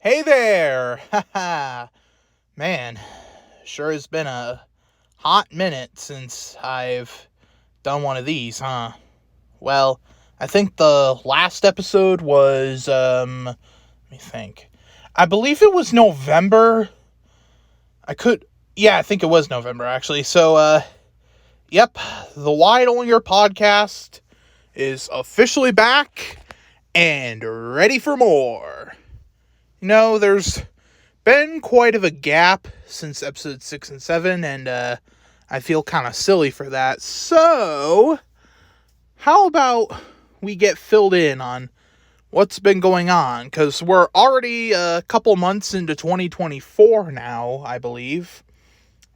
Hey there! Haha! Man, sure has been a hot minute since I've done one of these, huh? Well, I think the last episode was, let me think. I believe it was November. I think it was November, actually. So, yep, the Wide On Your podcast is officially back and ready for more. There's been quite of a gap since episode 6 and 7, and I feel kind of silly for that. So, how about we get filled in on what's been going on? Because we're already a couple months into 2024 now, I believe.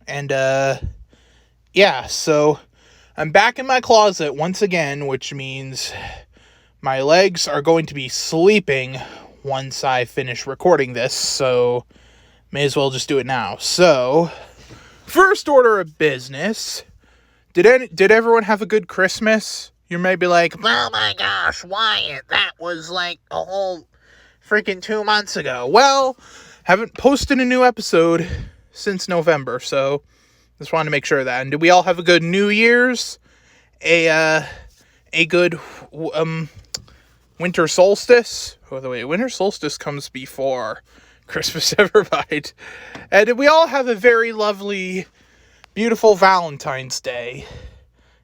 And, so I'm back in my closet once again, which means my legs are going to be sleeping once I finish recording this, so may as well just do it now. So, first order of business. Did everyone have a good Christmas? You may be like, oh my gosh, Wyatt, that was like a whole freaking 2 months ago. Well, haven't posted a new episode since November, so just wanted to make sure of that. And did we all have a good New Year's? A good winter solstice? Oh, the way winter solstice comes before Christmas ever mind. And did we all have a very lovely, beautiful Valentine's Day?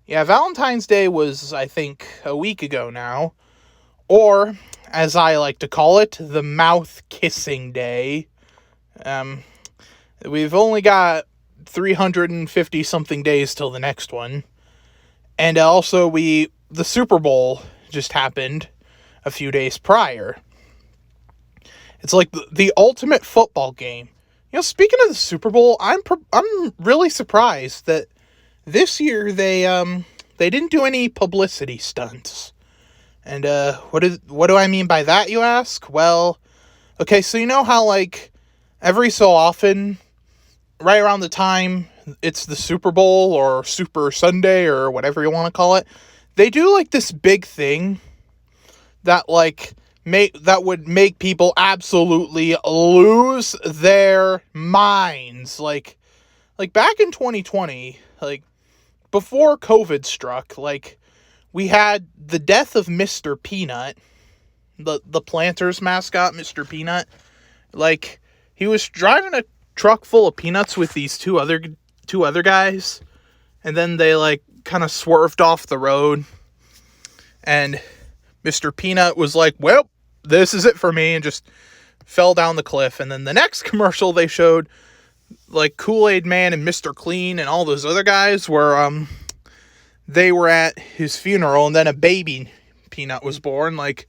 Yeah, Valentine's Day was, I think, a week ago now. Or, as I like to call it, the mouth kissing day. We've only got 350 something days till the next one. And also the Super Bowl just happened a few days prior. It's like the ultimate football game. Speaking of the Super Bowl, I'm really surprised that this year they didn't do any publicity stunts. And what do I mean by that, you ask? Well, okay, so you know how like every so often, right around the time it's the Super Bowl or Super Sunday or whatever you want to call it, they do like this big thing that like that would make people absolutely lose their minds. Like back in 2020, like before COVID struck, like we had the death of Mr. Peanut, the Planters mascot, Mr. Peanut. Like he was driving a truck full of peanuts with these two other guys, and then they like kind of swerved off the road, and Mr. Peanut was like, well, this is it for me, and just fell down the cliff. And then the next commercial they showed, like Kool-Aid Man and Mr. Clean and all those other guys were, they were at his funeral, and then a baby Peanut was born. Like,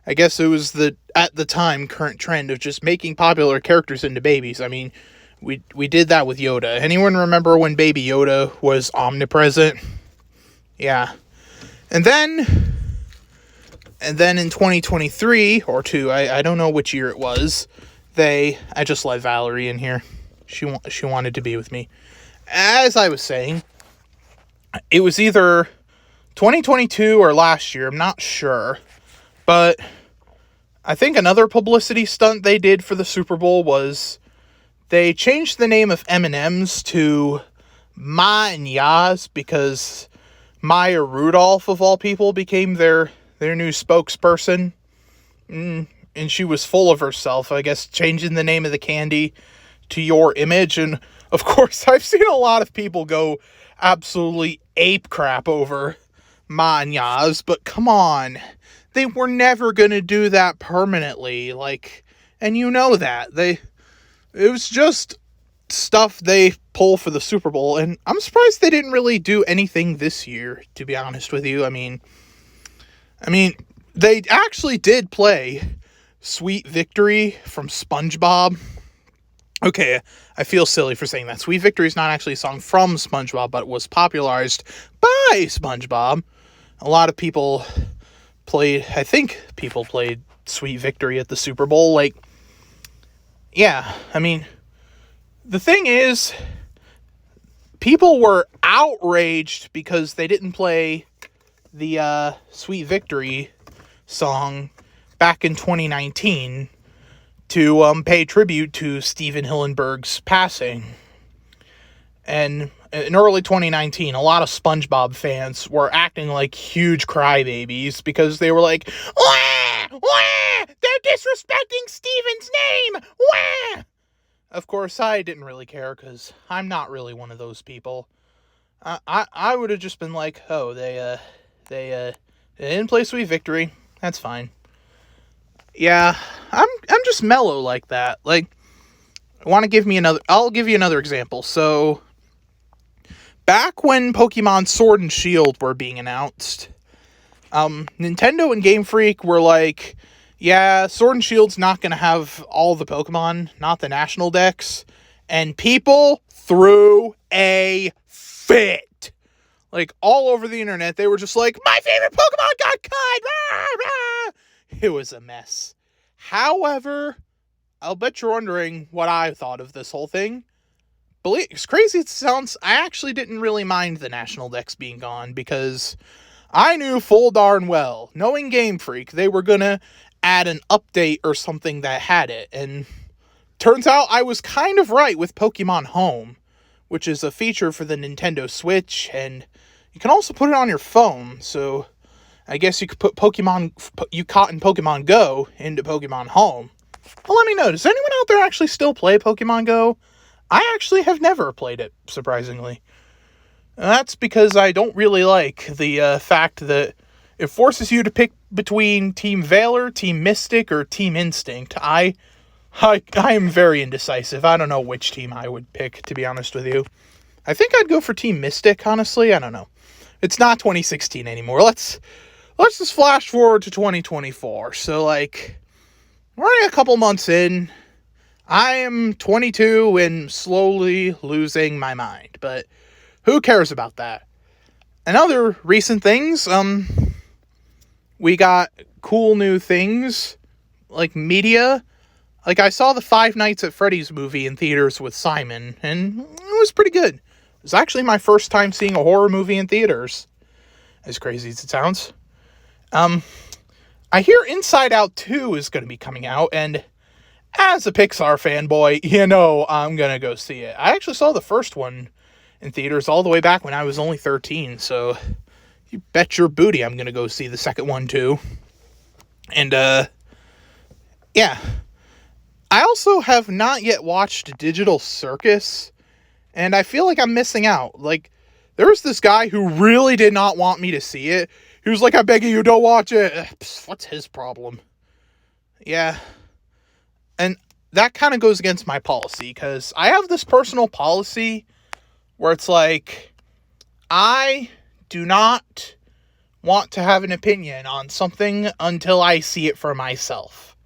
I guess it was at the time, current trend of just making popular characters into babies. I mean, we did that with Yoda. Anyone remember when Baby Yoda was omnipresent? Yeah. And then in 2023 or 2, I don't know which year it was, I just let Valerie in here. She wanted to be with me. As I was saying, it was either 2022 or last year, I'm not sure, but I think another publicity stunt they did for the Super Bowl was they changed the name of M&M's to Ma and Yaz because Maya Rudolph, of all people, became their new spokesperson. And she was full of herself, I guess, changing the name of the candy to Your Image. And, of course, I've seen a lot of people go absolutely ape crap over Ma and Yaz, but come on. They were never going to do that permanently, and you know that. It was just stuff they pull for the Super Bowl, and I'm surprised they didn't really do anything this year, to be honest with you. I mean, they actually did play Sweet Victory from SpongeBob. Okay, I feel silly for saying that. Sweet Victory is not actually a song from SpongeBob, but was popularized by SpongeBob. A lot of people played Sweet Victory at the Super Bowl. Yeah, I mean, the thing is, people were outraged because they didn't play the Sweet Victory song back in 2019 to pay tribute to Steven Hillenburg's passing. And in early 2019, a lot of SpongeBob fans were acting like huge crybabies because they were like, wah, wah, they're disrespecting Steven's name, wah. Of course, I didn't really care because I'm not really one of those people. I would have just been like, oh, they didn't play Sweet Victory. That's fine. Yeah, I'm just mellow like that. Like, I'll give you another example. So, back when Pokemon Sword and Shield were being announced, Nintendo and Game Freak were like, yeah, Sword and Shield's not going to have all the Pokemon, not the national dex. And people threw a fit. Like, all over the internet, they were just like, my favorite Pokemon got cut! Rah, rah. It was a mess. However, I'll bet you're wondering what I thought of this whole thing. As crazy as it sounds, I actually didn't really mind the national dex being gone because I knew full darn well, knowing Game Freak, they were gonna add an update or something that had it. And turns out I was kind of right with Pokemon Home, which is a feature for the Nintendo Switch, and you can also put it on your phone. So I guess you could put you caught in Pokemon Go into Pokemon Home. Well, let me know, does anyone out there actually still play Pokemon Go? I actually have never played it, surprisingly. That's because I don't really like the fact that it forces you to pick between Team Valor, Team Mystic, or Team Instinct. I am very indecisive. I don't know which team I would pick, to be honest with you. I think I'd go for Team Mystic, honestly. I don't know. It's not 2016 anymore. Let's just flash forward to 2024. So, like, we're only a couple months in. I am 22 and slowly losing my mind, but who cares about that? And other recent things, we got cool new things, like media. Like, I saw the Five Nights at Freddy's movie in theaters with Simon, and it was pretty good. It was actually my first time seeing a horror movie in theaters, as crazy as it sounds. I hear Inside Out 2 is going to be coming out, and as a Pixar fanboy, you know I'm going to go see it. I actually saw the first one in theaters all the way back when I was only 13, so you bet your booty I'm going to go see the second one too. And, yeah. I also have not yet watched Digital Circus, and I feel like I'm missing out. Like, there was this guy who really did not want me to see it. He was like, I beg you, don't watch it. Psst, what's his problem? Yeah. And that kind of goes against my policy, because I have this personal policy where it's like, I do not want to have an opinion on something until I see it for myself.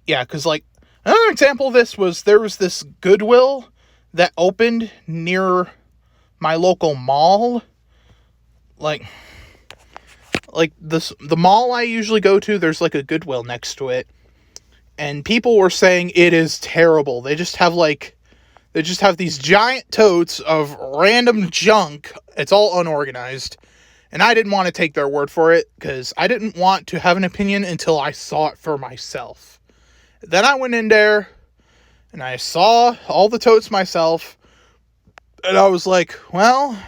Yeah, because, like, another example of this was there was this Goodwill that opened near my local mall. Like the mall I usually go to, there's like a Goodwill next to it. And people were saying it is terrible. They just have these giant totes of random junk. It's all unorganized. And I didn't want to take their word for it, because I didn't want to have an opinion until I saw it for myself. Then I went in there, and I saw all the totes myself, and I was like, well,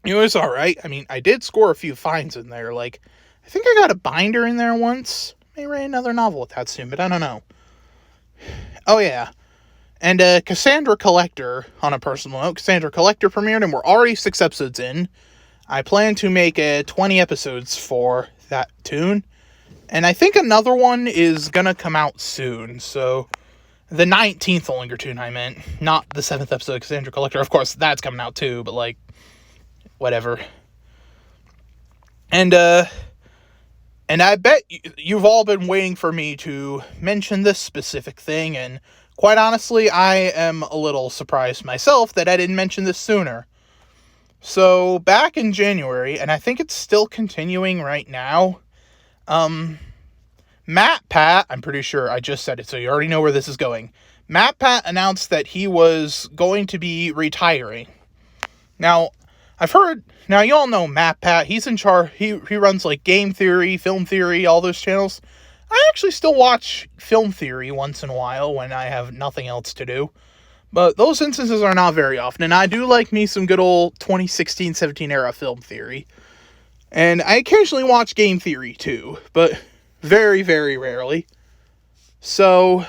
it was alright. I mean, I did score a few fines in there. Like, I think I got a binder in there once. May write another novel with that soon, but I don't know. Oh, yeah. And Cassandra Collector, on a personal note, Cassandra Collector premiered, and we're already 6 episodes in. I plan to make 20 episodes for that tune. And I think another one is gonna come out soon. So, the 19th Ollinger tune I meant. Not the 7th episode of Cassandra Collector. Of course, that's coming out too, but, like, whatever. And I bet you've all been waiting for me to mention this specific thing, and quite honestly, I am a little surprised myself that I didn't mention this sooner. So, back in January, and I think it's still continuing right now, MatPat, I'm pretty sure I just said it, so you already know where this is going. MatPat announced that he was going to be retiring. Now, you all know MatPat, he's in charge, he runs, like, Game Theory, Film Theory, all those channels. I actually still watch Film Theory once in a while when I have nothing else to do. But those instances are not very often. And I do like me some good old 2016-17 era Film Theory. And I occasionally watch Game Theory too, but very, very rarely. So,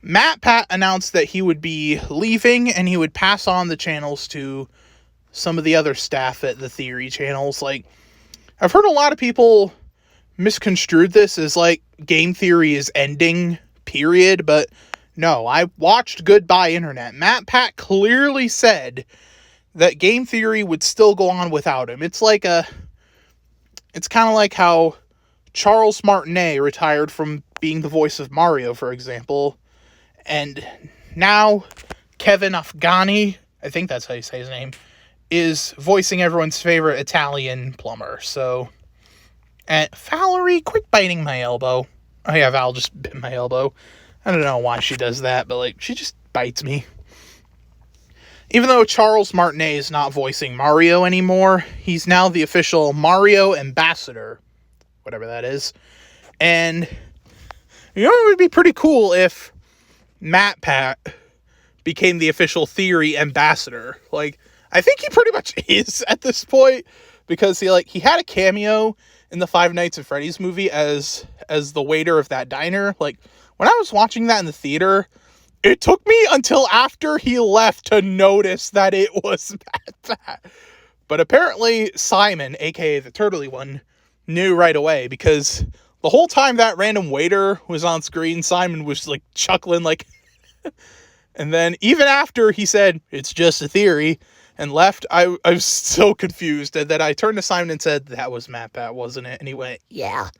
MatPat announced that he would be leaving and he would pass on the channels to some of the other staff at the Theory channels. Like, I've heard a lot of people misconstrued this as like Game Theory is ending, period, but no, I watched Goodbye Internet. MatPat clearly said that Game Theory would still go on without him. It's kind of like how Charles Martinet retired from being the voice of Mario, for example, and now Kevin Afghani, I think that's how you say his name, is voicing everyone's favorite Italian plumber. So, and Valerie, quit biting my elbow. Oh yeah, Val just bit my elbow. I don't know why she does that, but like, she just bites me. Even though Charles Martinet is not voicing Mario anymore, he's now the official Mario ambassador, whatever that is. And you know, it would be pretty cool if MatPat became the official Theory ambassador. Like, I think he pretty much is at this point, because he had a cameo in the Five Nights at Freddy's movie as the waiter of that diner. Like, when I was watching that in the theater, it took me until after he left to notice that it was MatPat. But apparently Simon, aka the turtly one, knew right away, because the whole time that random waiter was on screen, Simon was like chuckling like and then even after he said it's just a theory and left, I was so confused. And then I turned to Simon and said, that was MatPat, wasn't it? And he went, yeah.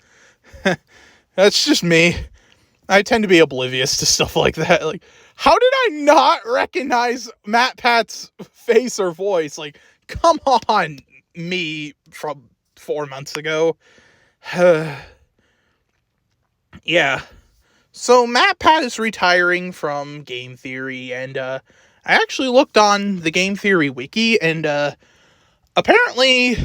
That's just me. I tend to be oblivious to stuff like that. Like, how did I not recognize MatPat's face or voice? Like, come on, me from 4 months ago. Yeah. So MatPat is retiring from Game Theory, and I actually looked on the Game Theory wiki, and apparently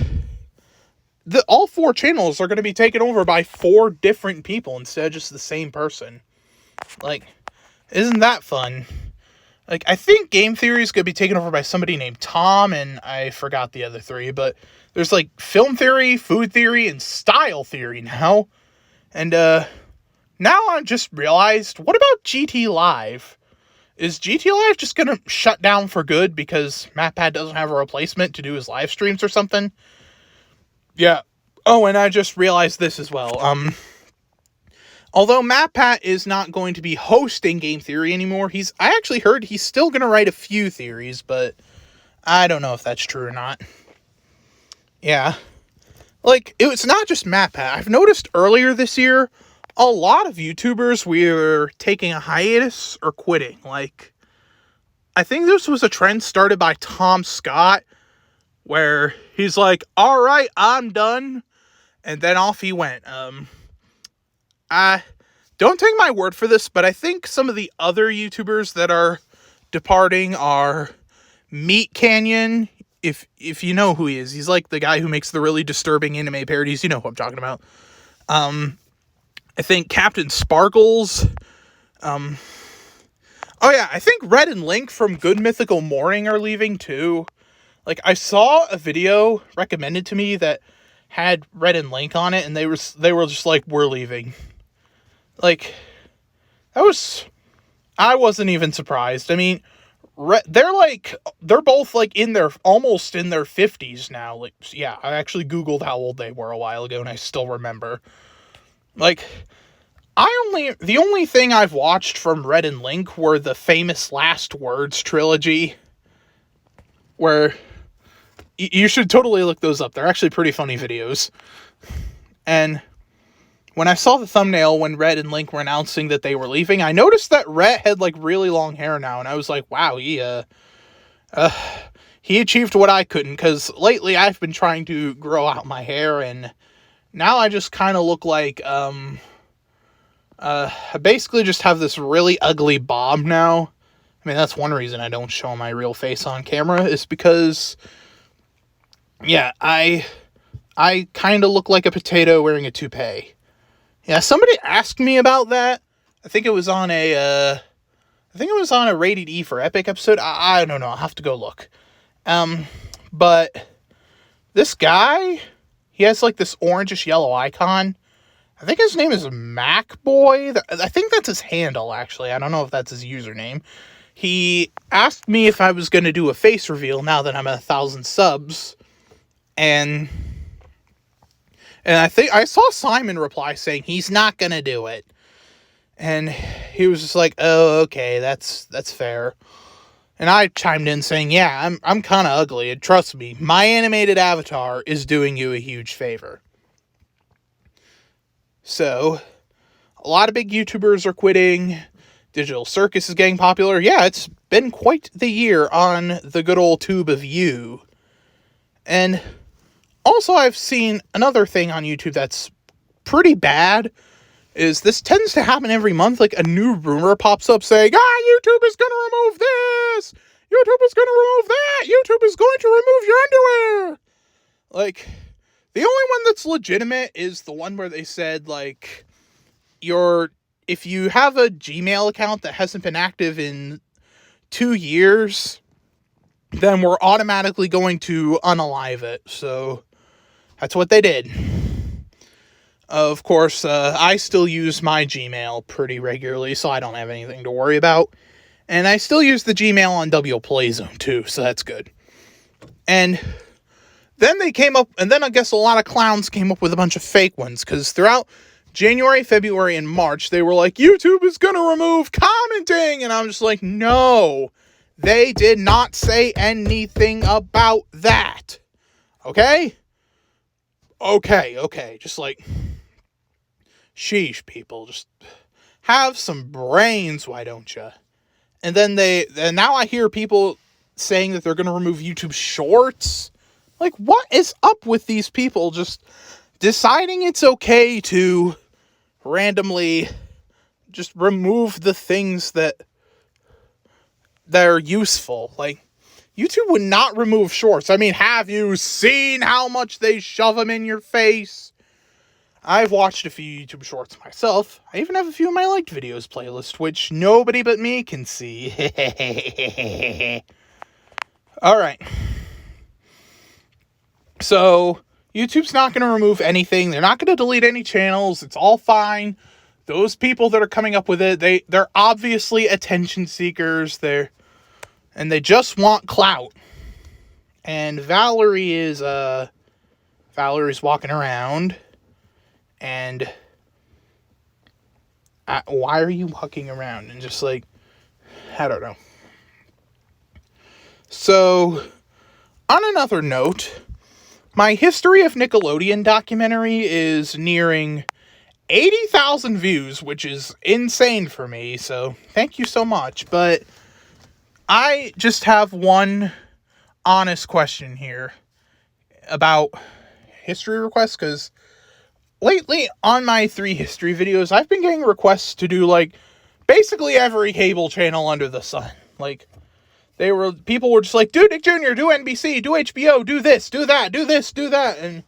all 4 channels are going to be taken over by 4 different people instead of just the same person. Like, isn't that fun? Like, I think Game Theory is going to be taken over by somebody named Tom, and I forgot the other 3, but there's like Film Theory, Food Theory, and Style Theory now. And now I just realized, what about GT Live? Is GT Live just going to shut down for good because MatPat doesn't have a replacement to do his live streams or something? Yeah. Oh, and I just realized this as well. Although MatPat is not going to be hosting Game Theory anymore, I actually heard he's still going to write a few theories, but I don't know if that's true or not. Yeah. Like, it's not just MatPat. I've noticed earlier this year, a lot of YouTubers were taking a hiatus or quitting. Like, I think this was a trend started by Tom Scott, where he's like, all right, I'm done. And then off he went. Don't take my word for this, but I think some of the other YouTubers that are departing are Meat Canyon. If you know who he is, he's like the guy who makes the really disturbing anime parodies. You know who I'm talking about. I think Captain Sparkles. Oh yeah, I think Red and Link from Good Mythical Morning are leaving too. Like, I saw a video recommended to me that had Red and Link on it, and they were just like, we're leaving. Like, I wasn't even surprised. I mean, they're both like almost in their 50s now. Like, yeah, I actually Googled how old they were a while ago, and I still remember. Like, the only thing I've watched from Red and Link were the Famous Last Words trilogy, where you should totally look those up. They're actually pretty funny videos. And when I saw the thumbnail when Red and Link were announcing that they were leaving, I noticed that Red had like really long hair now, and I was like, wow, he achieved what I couldn't, because lately I've been trying to grow out my hair, and now I just kind of look like, I basically just have this really ugly bob now. I mean, that's one reason I don't show my real face on camera, is because, yeah, I kind of look like a potato wearing a toupee. Yeah, somebody asked me about that. I think it was on a Rated E for Epic episode. I don't know. I'll have to go look. But this guy, he has like this orangish yellow icon. I think his name is MacBoy. I think that's his handle, actually. I don't know if that's his username. He asked me if I was going to do a face reveal now that I'm at 1,000 subs. And I think I saw Simon reply saying he's not going to do it. And he was just like, oh, okay, that's fair. And I chimed in saying, yeah, I'm kind of ugly, and trust me, my animated avatar is doing you a huge favor. So, a lot of big YouTubers are quitting. Digital Circus is getting popular. Yeah, it's been quite the year on the good old tube of you. And also, I've seen another thing on YouTube that's pretty bad. Is this tends to happen every month. Like, a new rumor pops up saying, YouTube is going to remove this! YouTube is going to remove that! YouTube is going to remove your underwear! Like, the only one that's legitimate is the one where they said, like, if you have a Gmail account that hasn't been active in 2 years, then we're automatically going to unalive it. So, that's what they did. Of course, I still use my Gmail pretty regularly, so I don't have anything to worry about. And I still use the Gmail on WPlayZone too, so that's good. And then I guess a lot of clowns came up with a bunch of fake ones, because throughout January, February, and March, they were like, YouTube is going to remove commenting! And I'm just like, no, they did not say anything about that. Okay? Okay, just like, sheesh, people, just have some brains, why don't you? And then now I hear people saying that they're going to remove YouTube Shorts. Like, what is up with these people just deciding it's okay to randomly just remove the things that are useful? Like, YouTube would not remove Shorts. I mean, have you seen how much they shove them in your face? I've watched a few YouTube Shorts myself. I even have a few of my liked videos playlist, which nobody but me can see. Alright. So, YouTube's not going to remove anything. They're not going to delete any channels. It's all fine. Those people that are coming up with it, they're obviously attention seekers. And they just want clout. And Valerie's walking around. And why are you walking around? And just like, I don't know. So, on another note, my History of Nickelodeon documentary is nearing 80,000 views, which is insane for me, so thank you so much. But I just have one honest question here about history requests, because lately on my 3 history videos, I've been getting requests to do, like, basically every cable channel under the sun. Like, people were just like, do Nick Jr., do NBC, do HBO, do this, do that, do this, do that, and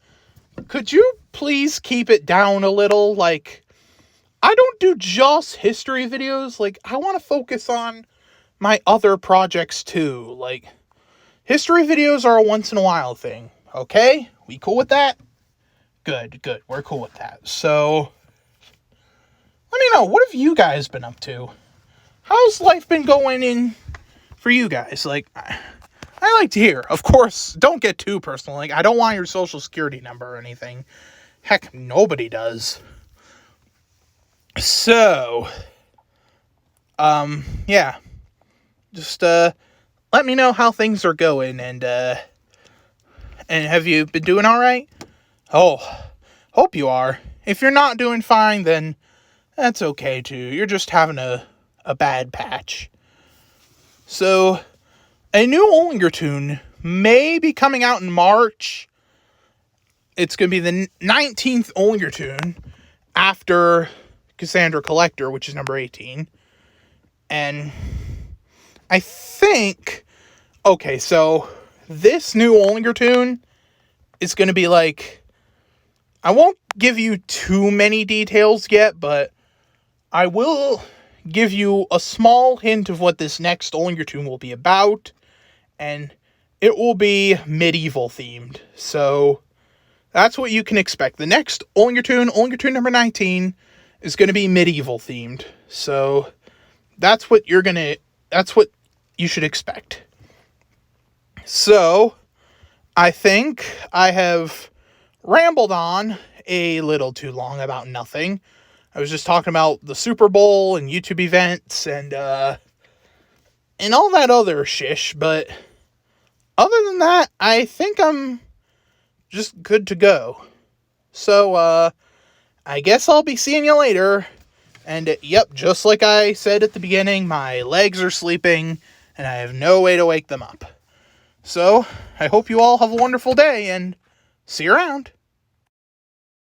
could you please keep it down a little? Like, I don't do just history videos. Like, I want to focus on my other projects too. Like, history videos are a once in a while thing. Okay? We cool with that? Good. We're cool with that. So, let me know, what have you guys been up to? How's life been going in for you guys? Like, I like to hear. Of course, don't get too personal. Like, I don't want your social security number or anything. Heck, nobody does. So, yeah. Just, let me know how things are going, and have you been doing alright? Oh, hope you are. If you're not doing fine, then that's okay too. You're just having a bad patch. So, a new Ollinger tune may be coming out in March. It's going to be the 19th Ollinger tune after Cassandra Collector, which is number 18. And I think, okay, so this new Ollinger tune is going to be like I won't give you too many details yet, but I will give you a small hint of what this next Olngertoon will be about, and it will be medieval themed. So that's what you can expect. The next Olngertoon number 19, is going to be medieval themed. So that's what you should expect. So I think I have rambled on a little too long about nothing. I was just talking about the Super Bowl and YouTube events and all that other shish, but other than that, I think I'm just good to go. So, I guess I'll be seeing you later. And, yep, just like I said at the beginning, my legs are sleeping, and I have no way to wake them up. So, I hope you all have a wonderful day, and see you around.